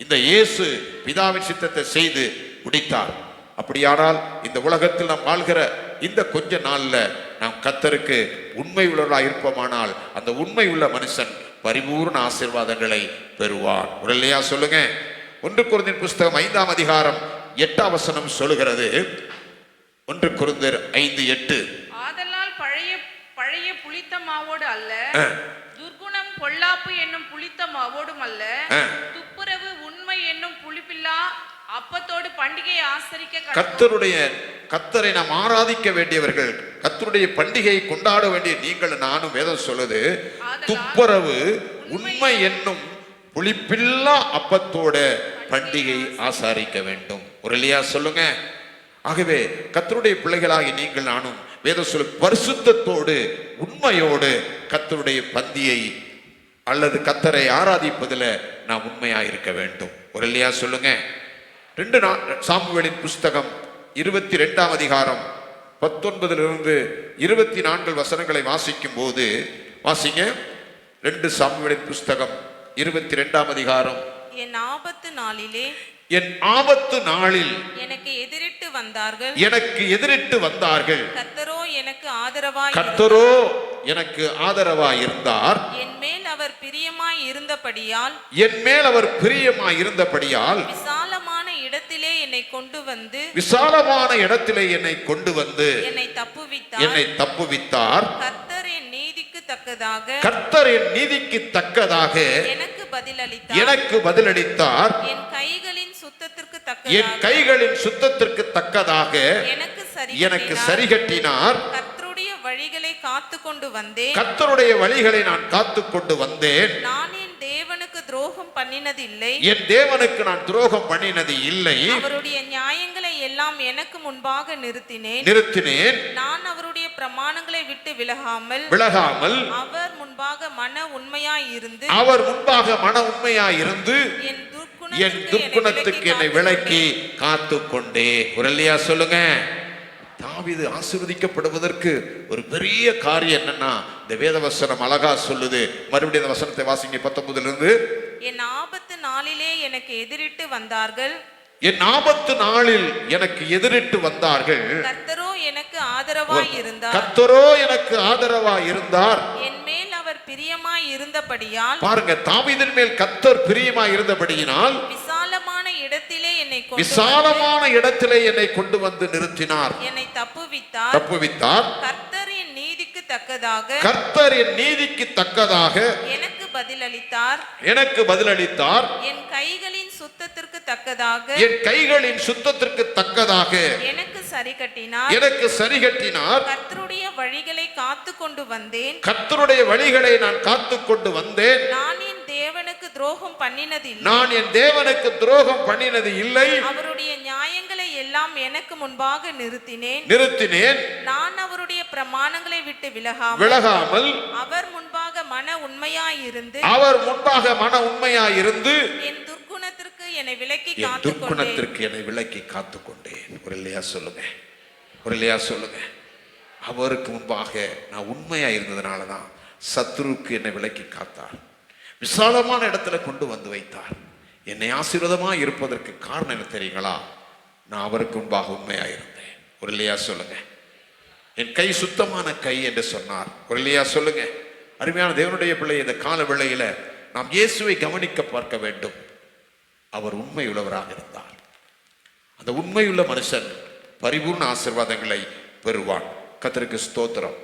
இந்த இயேசு பிதாவின் சித்தத்தை செய்து முடித்தார். அப்படியானால் இந்த உலகத்தில் நாம் வாழ்கிற இந்த கொஞ்ச நாள்ல நாம் கர்த்தருக்கு உண்மை உள்ளவர்களாக இருப்போமானால் அந்த உண்மை உள்ள மனுஷன் பரிபூர்ண ஆசீர்வாதங்களை பெறுவார். ஒரு இல்லையா சொல்லுங்க. 1 கொரிந்தியர் புஸ்தகம் 5ஆம் அதிகாரம் 8ஆம் வசனம் சொல்லுகிறது. 1 கொரிந்தியர் 5:8, ஆதலால் பழைய புளித்த மாவோடு அல்ல, துர்குணம் பொல்லாப்பு என்னும் புளித்த மாவோடும் அல்ல, துப்புரவு உண்மை என்னும் புளிப்பில்லா அப்பத்தோடு பண்டிகையை ஆசரிக்க கர்த்தரை நாம் ஆராதிக்க வேண்டியவர்கள், கர்த்தருடைய பண்டிகையை கொண்டாட வேண்டிய நீங்கள் நானும் வேதம் சொல்லுது. துப்புரவு உண்மை என்னும் புளிப்பில்லா அப்பத்தோட பண்டிகை ஆசாரிக்க வேண்டும். ஒரு இல்லையா சொல்லுங்க. ஆகவே கர்த்தருடைய பிள்ளைகளாகி நீங்கள் நானும் வேதம் சொல்லு பரிசுத்தத்தோடு உண்மையோடு கர்த்தருடைய பந்தியை அல்லது கர்த்தரை ஆராதிப்பதில் நாம் உண்மையாக இருக்க வேண்டும். ஒரு இல்லையா சொல்லுங்க. 2 சாமுவேலின் புஸ்தகம் 22ஆம் அதிகாரம் 19 24 வசனங்களை வாசிக்கும் போது வாசிங்க. 2 சாமுவேலின் புஸ்தகம் 22ஆம் அதிகாரம். என் ஆபத்து நாளில் எனக்கு எதிரிட்டு வந்தார்கள். கர்த்தரோ எனக்கு ஆதரவாய் இருந்தார். என் மேல் அவர் பிரியமாய் இருந்தபடியால் விசாலமான இடத்திலே என்னை கொண்டு வந்து என்னை தப்புவித்தார். கர்த்தர் என் நீதிக்கு தக்கதாக எனக்கு பதிலளித்தார். என் கைகளின் சுத்தத்திற்கு தக்கதாக எனக்கு சரிகட்டினார். கர்த்தருடைய வழிகளை நான் காத்துக்கொண்டு வந்தேன். நான் என் தேவனுக்கு நான் துரோகம் பண்ணினது இல்லை. அவருடைய நியாயங்களை எல்லாம் எனக்கு முன்பாக நிறுத்தினேன். நான் அவருடைய பிரமாணங்களை விட்டு விலகாமல் அவர் முன்பாக மன உண்மையாய் இருந்து என் துர்க்குணத்துக்கு என்னை விலக்கி காத்துக்கொண்டே. ஒரு இல்லையா சொல்லுங்க. தாவீது ஆசீர்வதிக்கப்படுவதற்கு ஒரு பெரிய காரியம் என்னன்னா இந்த வேதவசனம் அழகா சொல்லுது. மறுபடியும் அந்த வசனத்தை வாசிங்க 19 என் ஆபத்து நாளிலே எனக்கு எதிரிட்டு வந்தார்கள். கர்த்தரோ எனக்கு ஆதரவாய் இருந்தார். என் மேல் அவர் பிரியமாய் இருந்தபடியால், பாருங்க, தாவீதின் மேல் கர்த்தர் பிரியமாய் இருந்தபடியினால் விசாலமான இடத்திலே என்னை கொண்டு விசாலமான இடத்திலே என்னை கொண்டு வந்து நிறுத்தினார், என்னை தப்புவித்தார். கர்த்தர் என் நீதிக்கு தக்கதாக கர்த்தர் என் நீதிக்கு தக்கதாக எனக்கு பதிலளித்தார். என் கைகளின் சுத்தத்திற்கு தக்கதாக என் கைகளின் சுத்தத்திற்கு தக்கதாக எனக்கு சரி கட்டினார். கர்த்தருடைய வழிகளை காத்து கொண்டு வந்தேன். நான் காத்து கொண்டு வந்தேன். நான் என் தேவனுக்கு துரோகம் பண்ணினது இல்லை. அவருடைய நியாயங்களை எல்லாம் எனக்கு முன்பாக நிறுத்தினேன். நான் அவருடைய பிரமாணங்களை விட்டு விலகாமல் அவர் முன்பாக மன உண்மையாயிருந்து என் துர்க்குணத்திற்கு என்னை விலக்கி காத்துக்கொண்டேன். ஒரு இல்லையா சொல்லுங்க. அவருக்கு முன்பாக நான் உண்மையா இருந்ததுனால தான் சத்துருக்கு என்னை விலக்கி காத்தார். விசாலமான இடத்துல கொண்டு வந்து வைத்தார். என்னை ஆசீர்வாதமா இருப்பதற்கு காரணம் என்ன தெரியுங்களா? நான் அவருக்கு முன்பாக உண்மையா இருந்தேன். ஒரு இல்லையா சொல்லுங்க. என் கை சுத்தமான கை என்று சொன்னார். ஒரு இல்லையா சொல்லுங்க. அருமையான தேவனுடைய பிள்ளை, இந்த கால வேளையில நாம் இயேசுவை கவனிக்க பார்க்க வேண்டும். அவர் உண்மையுள்ளவராக இருந்தார். அந்த உண்மையுள்ள மனுஷன் பரிபூர்ண ஆசீர்வாதங்களை பெறுவான். கர்த்தருக்கு ஸ்தோத்திரம்.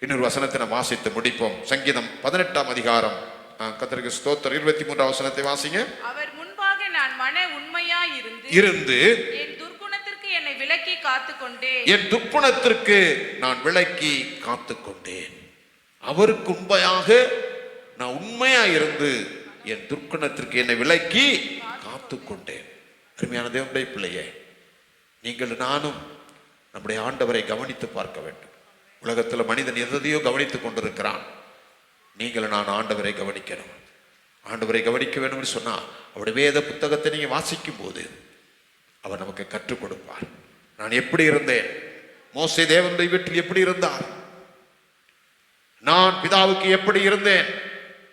இன்னொரு வசனத்தை நாம் வாசித்து முடிப்போம். சங்கீதம் 18ஆம் அதிகாரம். கர்த்தருக்கு ஸ்தோத்திரம். 23ஆம் வசனத்தை வாசிங்க. அவர் முன்பாக நான் மன உண்மையாய் இருந்து என் துர்க்குணத்திற்கு என்னை விலக்கி காத்துக்கொண்டேன். என் துர்க்குணத்திற்கு நான் விலக்கி காத்துக்கொண்டேன். அவருக்கு உண்மையாக நான் உண்மையா இருந்து என் துர்க்குணத்திற்கு என்னை விலக்கி காத்துக்கொண்டேன். அருமையான தேவனுடைய பிள்ளையே, நீங்கள் நானும் நம்முடைய ஆண்டவரை கவனித்து பார்க்க வேண்டும். உலகத்தில் மனிதன் எதையோ கவனித்துக் கொண்டிருக்கிறான். நீங்கள் நான் ஆண்டவரை கவனிக்கணும். ஆண்டவரை கவனிக்க வேணும்னு சொன்னா அவருடைய வேத புத்தகத்தை நீங்க வாசிக்கும் போது அவர் நமக்கு கற்றுக் கொடுப்பார். நான் எப்படி இருந்தேன்? மோசே தேவனுடைய வீட்டில் எப்படி இருந்தார்? நான் பிதாவுக்கு எப்படி இருந்தேன்?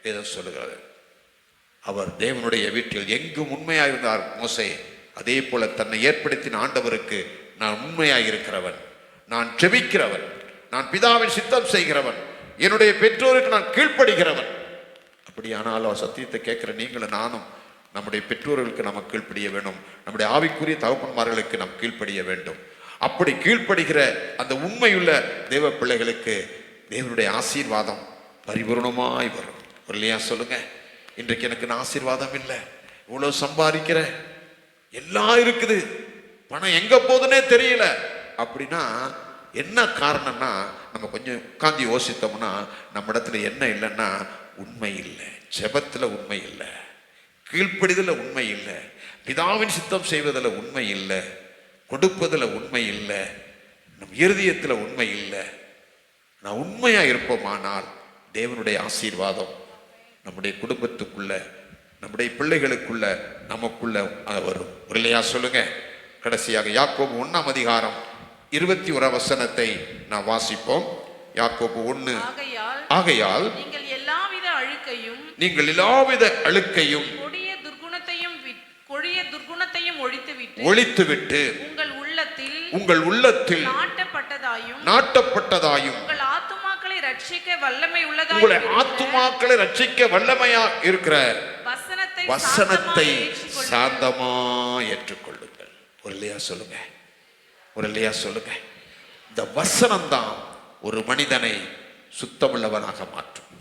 வேதம் சொல்லுகிறது. அவர் தேவனுடைய வீட்டில் எங்கும் உண்மையாக இருந்தார் மோசே. அதே போல தன்னை ஏற்படுத்தின ஆண்டவருக்கு நான் உண்மையாக இருக்கிறவன், நான் ஜெபிக்கிறவன், நான் பிதாவின் சித்தம் செய்கிறவன், என்னுடைய பெற்றோருக்கு நான் கீழ்ப்படுகிறவன். அப்படியானால் அவர் சத்தியத்தை கேட்கிற நீங்களும் நானும் நம்முடைய பெற்றோர்களுக்கு நம்ம கீழ்ப்படிய வேண்டும். நம்முடைய ஆவிக்குரிய தகப்பன்மார்களுக்கு நாம் கீழ்ப்படிய வேண்டும். அப்படி கீழ்ப்படுகிற அந்த உண்மையுள்ள தேவ பிள்ளைகளுக்கு தேவனுடைய ஆசீர்வாதம் பரிபூர்ணமாய் வரும். இல்லையா சொல்லுங்க. இன்றைக்கு எனக்கு ஆசீர்வாதம் இல்லை, இவ்வளவு சம்பாதிக்கிற எல்லாம் இருக்குது, பணம் எங்க போகுதுன்னே தெரியல அப்படின்னா என்ன காரணம்னா, நம்ம கொஞ்சம் உட்கார்ந்து யோசித்தோம்னா நம்ம இடத்துல என்ன இல்லைன்னா உண்மை இல்லை, ஜெபத்துல உண்மை இல்லை, கீழ்ப்படிதல உண்மை இல்லை, பிதாவின் சித்தம் செய்வதில் உண்மை இல்லை, கொடுப்பதில் உண்மை இல்லை, நம் இருதயத்துல உண்மை இல்லை. நான் உண்மையா இருப்போமானால் தேவனுடைய ஆசீர்வாதம் நம்முடைய குடும்பத்துக்குள்ள, நம்முடைய பிள்ளைகளுக்குள்ள, நமக்குள்ள வரும். இல்லையா சொல்லுங்க. கடைசியாக யாக்கோபு 1ஆம் அதிகாரம் 21 வசனத்தை நான் வாசிப்போம். யாக்கோபு 1. ஆகையால் நீங்கள் எல்லாவித அழுக்கையும் கொடிய துர்க்குணத்தையும் ஒழித்துவிட்டு உங்கள் உள்ளத்தில் நாட்டப்பட்டதாயும் உங்களை ஆத்துமாக்களை ரட்சிக்க வல்லமையா இருக்கிற வசனத்தை சாந்தமா ஏற்றுக்கொள்ளுங்கள். ஒரு இல்லையா சொல்லுங்க. இந்த வசனம் தான் ஒரு மனிதனை சுத்தமுள்ளவனாக மாற்றும்.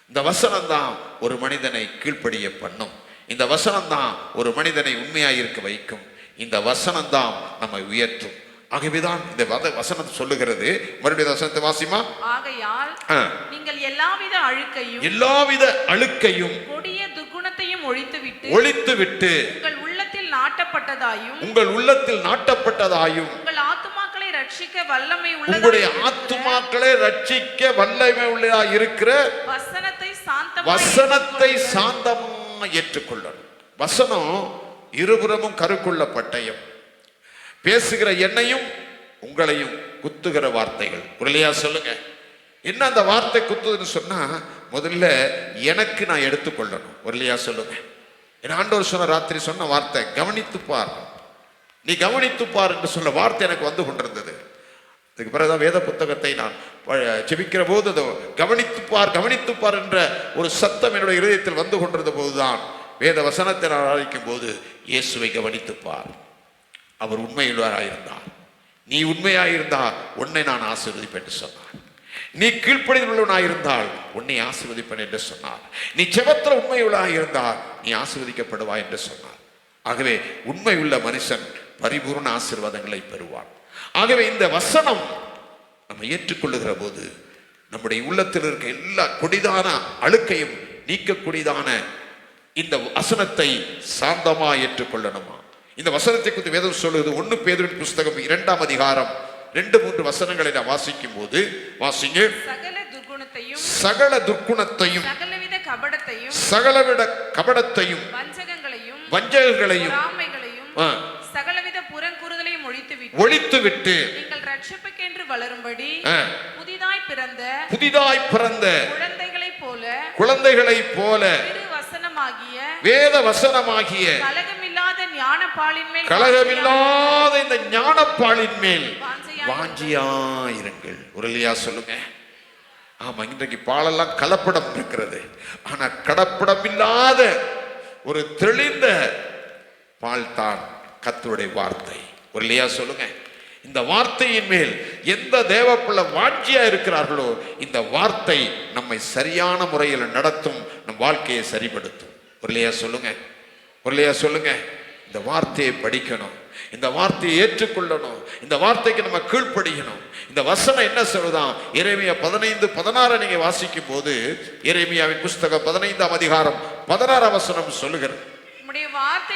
இந்த வசனம் தான் ஒரு மனிதனை கீழ்ப்படிய பண்ணும். இந்த வசனம் தான் ஒரு மனிதனை உண்மையாக இருக்க வைக்கும். இந்த வசனம் தான் நம்மை உயர்த்தும். ஆகவேதான் இந்த வசனம் சொல்லுகிறது. மறுபடியும் வசனத்தை வாசிமா. ஆகையால் நீங்கள் எல்லாவித அழுக்கையும் கொடிய துர்க்குணத்தையும் ஒழித்துவிட்டு உங்கள் உள்ளத்தில் நாட்டப்பட்டதாயும் உங்கள் ஆத்துமாக்களை ரட்சிக்க வல்லமை உள்ளதா இருக்கிற வசனத்தை சாந்தமா ஏற்றுக்கொள்ளணும். வசனம் இருபுறமும் கருக்குள்ள பட்டயம், பேசுகிற என்னையும் உங்களையும் குத்துகிற வார்த்தைகள். இல்லையா சொல்லுங்க. என்ன அந்த வார்த்தை குத்துதுன்னு சொன்னா, முதல்ல எனக்கு நான் எடுத்துக்கொள்ளணும். இல்லையா சொல்லுங்க. என் ஆண்டவர் சொன்ன ராத்திரி சொன்ன வார்த்தை கவனித்துப்பார், நீ கவனித்துப்பார் என்று சொன்ன வார்த்தை எனக்கு வந்து கொண்டிருந்தது. அதுக்கு பிறகுதான் வேத புத்தகத்தை நான் ஜெபிக்கிற போது அதை கவனித்துப்பார் என்ற ஒரு சத்தம் என்னுடைய இதயத்தில் வந்து கொண்டிருந்த போதுதான் வேத வசனத்தை நான் ஆராய்க்கும் போது இயேசுவை கவனித்துப்பார், அவர் உண்மையுள்ளவராயிருந்தார், நீ உண்மையாயிருந்தால் உன்னை நான் ஆசீர்வதிப்பேன் என்று சொன்னார். நீ கீழ்ப்படிதலுள்ளவனாயிருந்தால் உன்னை ஆசீர்வதிப்பேன் என்று சொன்னார். நீ ஜெபத்தில் உண்மையுள்ளவனாயிருந்தால் நீ ஆசீர்வதிக்கப்படுவாய் என்று சொன்னார். ஆகவே உண்மையுள்ள மனுஷன் பரிபூர்ண ஆசீர்வாதங்களை பெறுவான். ஆகவே இந்த வசனம் நம்ம ஏற்றுக்கொள்ளுகிற போது நம்முடைய உள்ளத்தில் இருக்க எல்லா கொடிதான அழுக்கையும் நீக்கக்கூடியதான இந்த வசனத்தை சாந்தமா ஏற்றுக்கொள்ளணுமா? இந்த வசனத்தை குறித்து வேதம் சொல்லுவது 1 பேதுருவின் புஸ்தகம் 2ஆம் அதிகாரம் 2-3 வசனங்களை நான் வாசிக்கும் போது வாசிங்க. சகல துர்க்குணத்தையும் சகலவித கபடத்தையும் வஞ்சகங்களையும் சகலவித புறங்கூறுதலையும் ஒழித்துவிட்டு நீங்கள் ரட்சிப்புக்கென்று வளரும்படி புதிதாய் பிறந்த குழந்தைகளைப் போல வேத வசனமாகிய கலகமில்லாத இந்த ஞானப்பாலின் மேல் வாஞ்சியாயிருங்கள். உரலியா சொல்லுங்க. ஆமா, இன்றைக்கு பாலெல்லாம் கலப்படம் இருக்கிறது. ஆனா கடப்படம் இல்லாத ஒரு தெளிந்த பால் தான் கர்த்தருடைய வார்த்தை. உரலியா சொல்லுங்க. இந்த வார்த்தையின் மேல் எந்த தேவப்பிள்ளை வாஞ்சியா இருக்கிறார்களோ இந்த வார்த்தை நம்மை சரியான முறையில் நடத்தும், நம் வாழ்க்கையை சரிபடுத்தும். உரலியா சொல்லுங்க. உரலியா சொல்லுங்க. இந்த வார்த்தையை படிக்கணும், இந்த வார்த்தையை ஏற்றுக்கொள்ளணும், இந்த வார்த்தைக்கு நம்ம கீழ்ப்படியணும். இந்த வசனம் என்ன சொல்லுதான்? எரேமியா 15:16 நீங்க வாசிக்கும் போது எரேமியாவின் புஸ்தகம் 15ஆம் அதிகாரம் 16ஆம் வசனம் சொல்லுகிறது,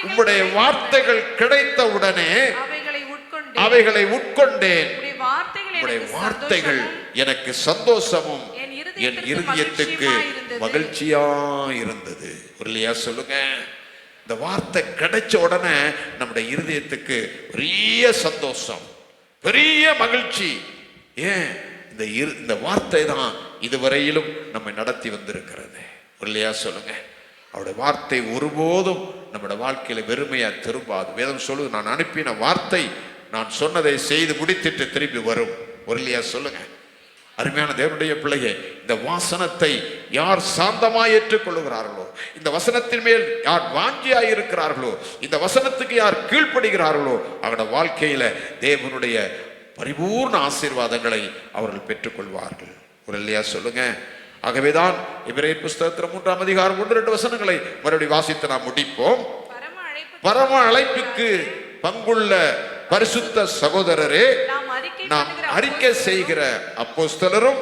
உம்முடைய வார்த்தைகள் கிடைத்த உடனே அவைகளை உட்கொண்டேன், உம்முடைய வார்த்தைகள் எனக்கு சந்தோஷமும் என் இருதயத்துக்கு மகிழ்ச்சியா இருந்தது. இல்லையா சொல்லுங்க. இந்த வார்த்தை கிடைச்ச உடனே நம்முடைய இருதயத்துக்கு பெரிய சந்தோஷம், பெரிய மகிழ்ச்சி. ஏன்? இந்த வார்த்தை தான் இதுவரையிலும் நம்மை நடத்தி வந்திருக்கிறது. இல்லையா சொல்லுங்க. அவருடைய வார்த்தை ஒருபோதும் நம்முடைய வாழ்க்கையில வெறுமையா திரும்பாது. வேதம் சொல்லுது, நான் அனுப்பின வார்த்தை நான் சொன்னதை செய்து முடித்திட்டு திரும்பி வரும். இல்லையா சொல்லுங்க. அருமையான தேவனுடைய பிள்ளையே, இந்த வாசனத்தை யார் சாந்தமாய் ஏற்றுக்கொள்ளுகிறார்களோ, இந்த வசனத்தின் மேல் யார் வாஞ்சியாய் இருக்கிறார்களோ, இந்த வசனத்துக்கு யார் கீழ்ப்படுகிறார்களோ, அவருடைய வாழ்க்கையில தேவனுடைய பரிபூர்ண ஆசீர்வாதங்களை அவர்கள் பெற்றுக்கொள்வார்கள். இல்லையா சொல்லுங்க. ஆகவேதான் எபிரேயர் புஸ்தகத்தில் 3ஆம் அதிகாரம் 1-2 வசனங்களை மறுபடியும் வாசித்து நாம் முடிப்போம். பரம அழைப்புக்கு பங்குள்ள பரிசுத்த சகோதரரே, நாம் அறிக்கை செய்கிற அப்போஸ்தலரும்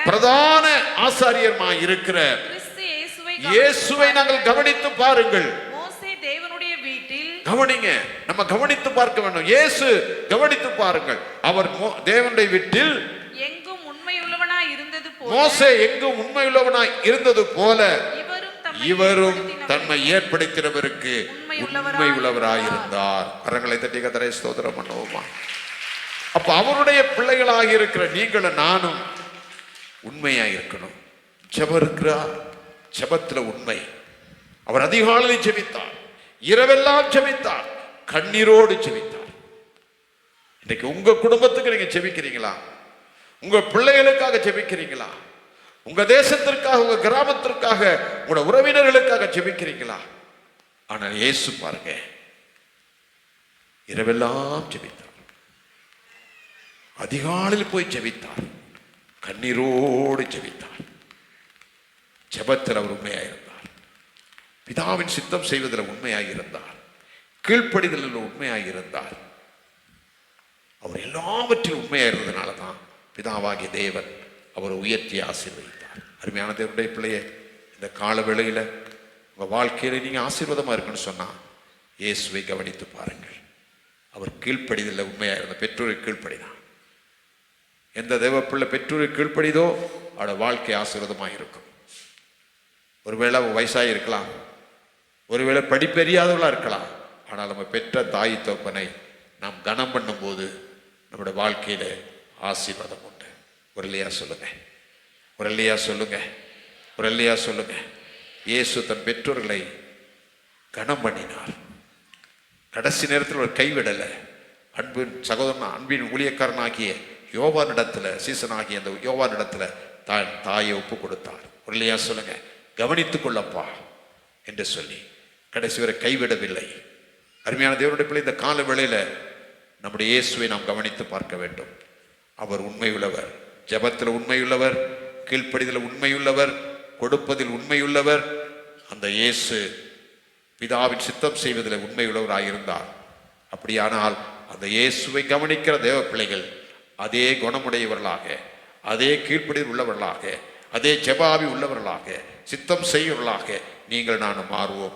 பிரதான ஆசாரியருமாய் இருக்கிற இயேசுவை நாங்கள் கவனித்து பாருங்கள். கவனிங்க, நம்ம கவனித்து பார்க்க வேண்டும். இயேசு கவனித்து பாருங்கள். அவர் தேவனுடைய வீட்டில் எங்கும் உண்மையுள்ளவனாய் இருந்தது போல இவரும் தன்னை ஏற்படுத்தினவருக்கு உண்மை உள்ளவராயிருந்தார். கரங்களை தட்டி கர்த்தரை ஸ்தோத்திரம் பண்ணுவோமா? அப்ப அவருடைய பிள்ளைகளாக இருக்கிற நீங்களும் நானும் உண்மையா இருக்கணும். ஜெபம் இருக்கிறார், ஜெபத்துல உண்மை. அவர் அதிகாலையில் ஜெபித்தார், இரவெல்லாம் ஜெபித்தார், கண்ணீரோடு ஜெபித்தார். இன்னைக்கு உங்க குடும்பத்துக்கு நீங்க ஜெபிக்கிறீங்களா? உங்க பிள்ளைகளுக்காக ஜெபிக்கிறீங்களா? உங்க தேசத்திற்காக, உங்க கிராமத்திற்காக, உங்களோட உறவினர்களுக்காக ஜெபிக்கிறீங்களா? ஆனால் இயேசு பாருங்க, இரவெல்லாம் ஜெபித்தார், அதிகாலையில் போய் ஜெபித்தார், கண்ணீரோடு ஜெபித்தார். ஜெபத்தில் அவர் உண்மையாயிருந்தார், பிதாவின் சித்தம் செய்வதில் உண்மையாயிருந்தார், கீழ்ப்படிதலில் உண்மையாயிருந்தார். அவர் எல்லாவற்றிலும் உண்மையாயிருந்ததுனால தான் பிதாவாகிய தேவன் அவரை உயர்த்தி ஆசீர்வதித்தார். அருமையான தேவனுடைய பிள்ளையே, இந்த கால வேளையில உங்க வாழ்க்கையில நீங்க ஆசீர்வாதமா இருக்குன்னு சொன்னா இயேசுவை கவனித்து பாருங்கள். அவர் கீழ்ப்படிதலில் உண்மையா இருந்த பெற்றோருக்கு கீழ்ப்படிதான். எந்த தேவ பிள்ளை பெற்றோருக்கு கீழ்ப்படிதோ அவரோட வாழ்க்கை ஆசீர்வாதமாக இருக்கும். ஒருவேளை வயசாகி இருக்கலாம், ஒருவேளை படிப்பெரியாதவளா இருக்கலாம். ஆனால் நம்ம பெற்ற தாய் தகப்பனை நாம் கனம் பண்ணும் போது நம்முடைய வாழ்க்கையில ஆசீர்வாதம் உண்டு. ஒரு இல்லையா சொல்லுங்க, ஒரு இல்லையா சொல்லுங்க, ஒரு இல்லையா சொல்லுங்க. இயேசு தன் பெற்றோர்களை கனம் பண்ணினார். கடைசி நேரத்தில் ஒரு கைவிடலை. அன்பின் சகோதரன், அன்பின் ஊழியக்காரனாகிய யோவானிடத்துல, சீசனாகிய அந்த யோவானிடத்துல தான் தாயை ஒப்பு கொடுத்தார். இல்லையா சொல்லுங்க, கவனித்துக் கொள்ளப்பா என்று சொல்லி கடைசி வரை கைவிடவில்லை. அருமையான தேவனுடைய பிள்ளை, இந்த கால வேளையில நம்முடைய இயேசுவை நாம் கவனித்து பார்க்க வேண்டும். அவர் உண்மையுள்ளவர், ஜெபத்தில் உண்மையுள்ளவர், கீழ்ப்படிதல் உண்மையுள்ளவர், கொடுப்பதில் உண்மையுள்ளவர். அந்த இயேசு பிதாவின் சித்தம் செய்வதில் உண்மையுள்ளவராயிருந்தார். அப்படியானால் அந்த இயேசுவை கவனிக்கிற தேவ பிள்ளைகள் அதே குணமுடையவர்களாக, அதே கீழ்ப்படிதல் உள்ளவர்களாக, அதே ஜெபாவி உள்ளவர்களாக, சித்தம் செய்வர்களாக நீங்கள் நானும் மாறுவோம்.